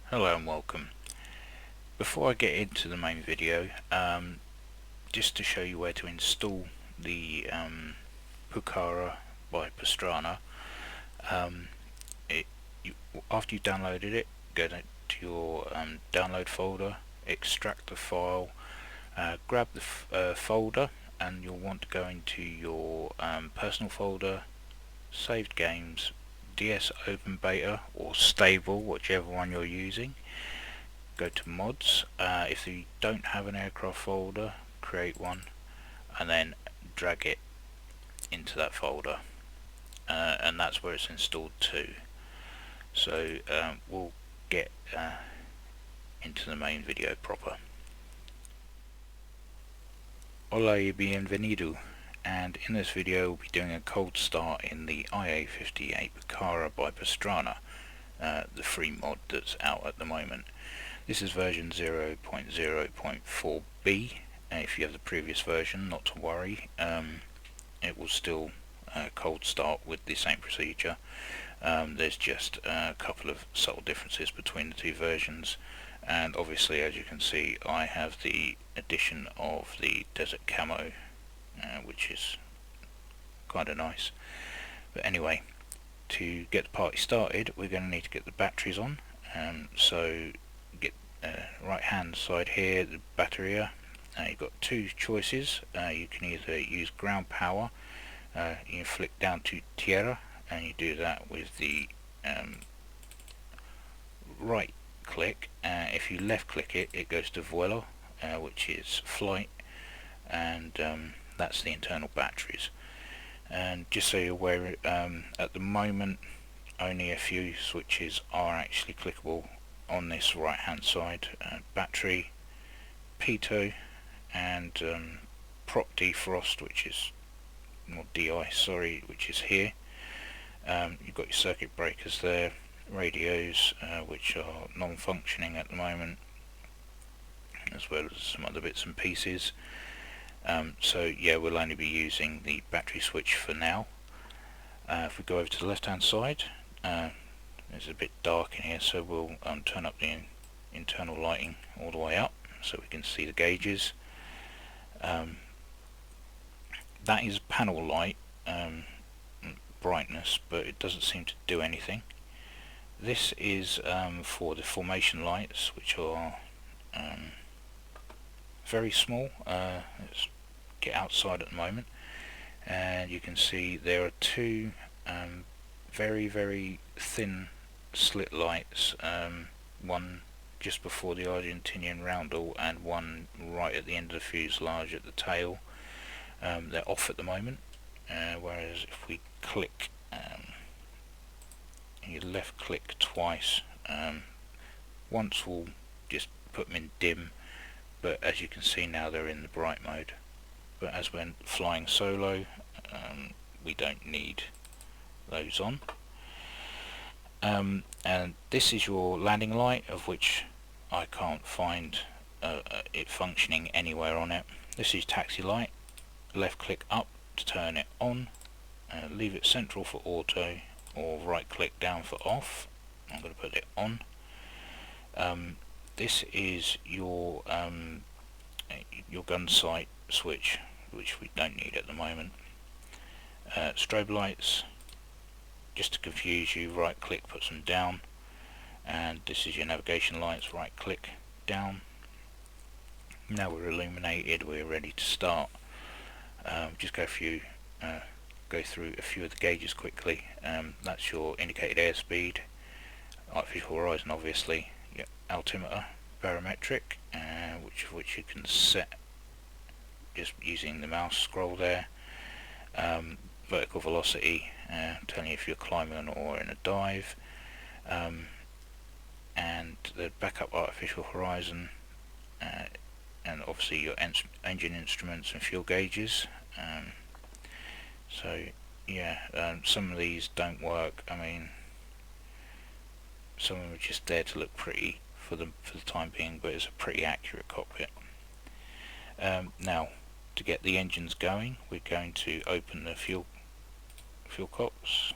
Hello and welcome. Before I get into the main video, just to show you where to install the Pucara by Pastrana, after you've downloaded it, go to your download folder, extract the file, grab the folder, and you'll want to go into your personal folder, saved games, DS Open Beta or Stable, whichever one you're using. Go to mods. If you don't have an aircraft folder, create one and then drag it into that folder, and that's where it's installed to. So we'll get into the main video proper. Hola y bienvenido, and in this video we'll be doing a cold start in the IA-58 Pucara by Pastrana, the free mod that's out at the moment. This is version 0.0.4b. If you have the previous version, not to worry, it will still cold start with the same procedure. There's just a couple of subtle differences between the two versions, and obviously, as you can see, I have the addition of the desert camo, which is kind of nice. But anyway, to get the party started, we're going to need to get the batteries on. So get right hand side here, the battery. You've got two choices. You can either use ground power, you flick down to tierra, and you do that with the right click. If you left click it, it goes to vuelo, which is flight, and that's the internal batteries. And just so you're aware, at the moment only a few switches are actually clickable on this right hand side: battery, pitot, and prop defrost, which is, or DI, sorry, which is here. You've got your circuit breakers there, radios, which are non-functioning at the moment, as well as some other bits and pieces. So yeah, we'll only be using the battery switch for now. If we go over to the left hand side, it's a bit dark in here, so we'll turn up the internal lighting all the way up so we can see the gauges. That is panel light brightness, but it doesn't seem to do anything. This is for the formation lights, which are very small. Let's get outside at the moment, and you can see there are two very thin slit lights, one just before the Argentinian roundel and one right at the end of the fuselage at the tail. They're off at the moment, whereas if we click, you left click twice, once will just put them in dim, but as you can see now they're in the bright mode. But as we're flying solo, we don't need those on. And this is your landing light, of which I can't find it functioning anywhere on it. This is taxi light. Left click up to turn it on, leave it central for auto, or right click down for off. I'm going to put it on. This is your gun sight switch, which we don't need at the moment. Strobe lights, just to confuse you, right click puts them down, and this is your navigation lights, right click down. Now we're illuminated, we're ready to start. Just go through a few of the gauges quickly. That's your indicated airspeed, artificial horizon obviously, your altimeter, barometric, which you can set just using the mouse scroll there, vertical velocity, telling you if you're climbing or in a dive, and the backup artificial horizon, and obviously your engine instruments and fuel gauges. So yeah, some of these don't work. I mean, some of them are just there to look pretty for the time being, but it's a pretty accurate cockpit. Now, to get the engines going, we're going to open the fuel cocks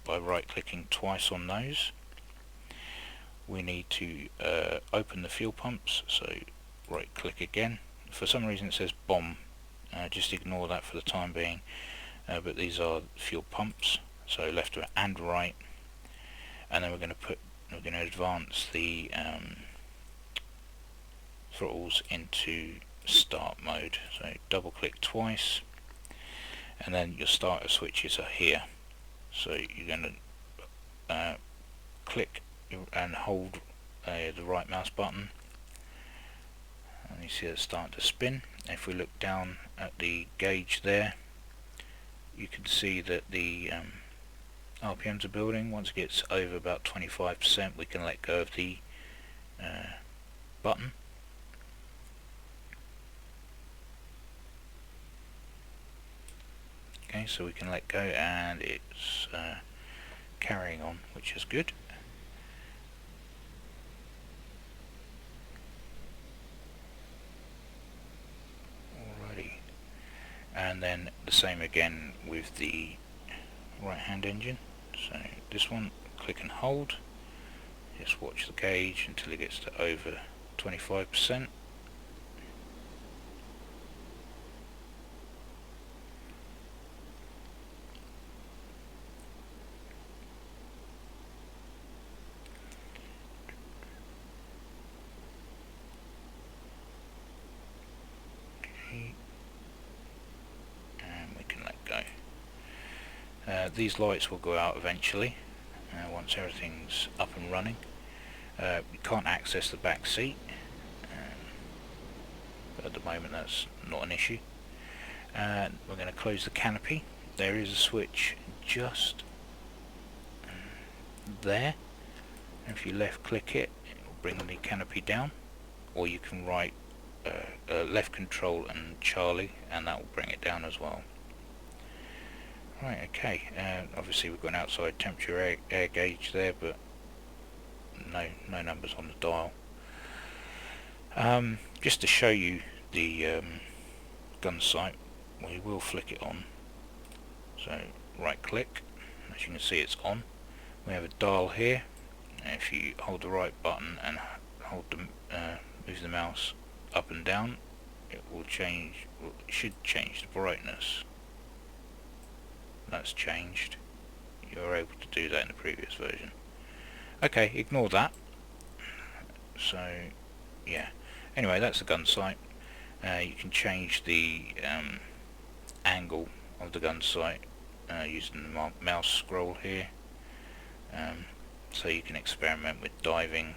by right clicking twice on those. we need to open the fuel pumps, so right click again. For some reason it says bomb, just ignore that for the time being, but these are fuel pumps, so left and right, and then we're going to advance the throttles into start mode, so double click twice, and then your starter switches are here, so you're going to click and hold the right mouse button, and you see it starting to spin. If we look down at the gauge there, you can see that the RPMs are building. Once it gets over about 25%, we can let go of the button. Okay, so we can let go, and it's carrying on, which is good. Alrighty, and then the same again with the right hand engine. So this one, click and hold, just watch the gauge until it gets to over 25%. And we can let go. These lights will go out eventually once everything's up and running. We can't access the back seat, but at the moment that's not an issue. We're going to close the canopy. There is a switch just there. If you left click it, it will bring the canopy down, or you can write left control and Charlie, and that will bring it down as well. Right, okay, obviously we've got an outside temperature air gauge there, but no numbers on the dial. Just to show you the gun sight, we will flick it on. So right click, as you can see it's on. We have a dial here, and if you hold the right button and hold move the mouse up and down, it will change, well, it should change the brightness. That's changed. You were able to do that in the previous version. Okay, ignore that. So yeah, anyway, that's the gun sight. You can change the angle of the gun sight using the mouse scroll here, so you can experiment with diving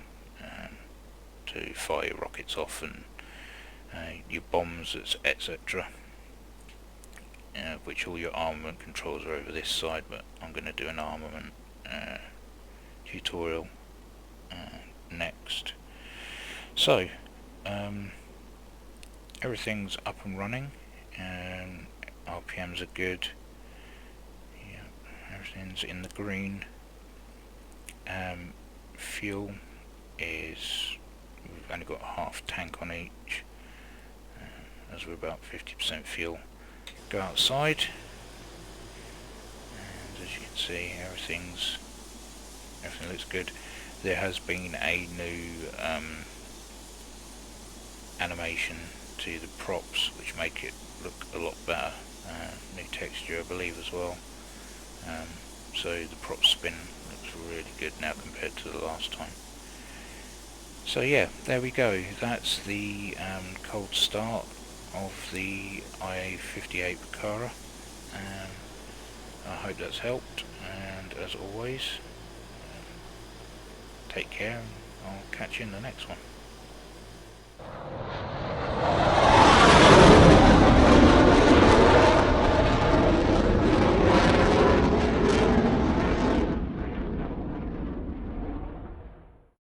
to fire your rockets off and your bombs, etc. Which all your armament controls are over this side, but I'm going to do an armament tutorial next. So everything's up and running, and RPMs are good. Yeah, everything's in the green. Fuel is, we've only got half tank on each, as we're about 50% fuel. Go outside, and as you can see, everything looks good. There has been a new animation to the props which make it look a lot better. New texture, I believe, as well. So the prop spin looks really good now compared to the last time. So yeah, there we go. That's the cold start of the IA-58 Pucara. I hope that's helped, and as always, take care, and I'll catch you in the next one.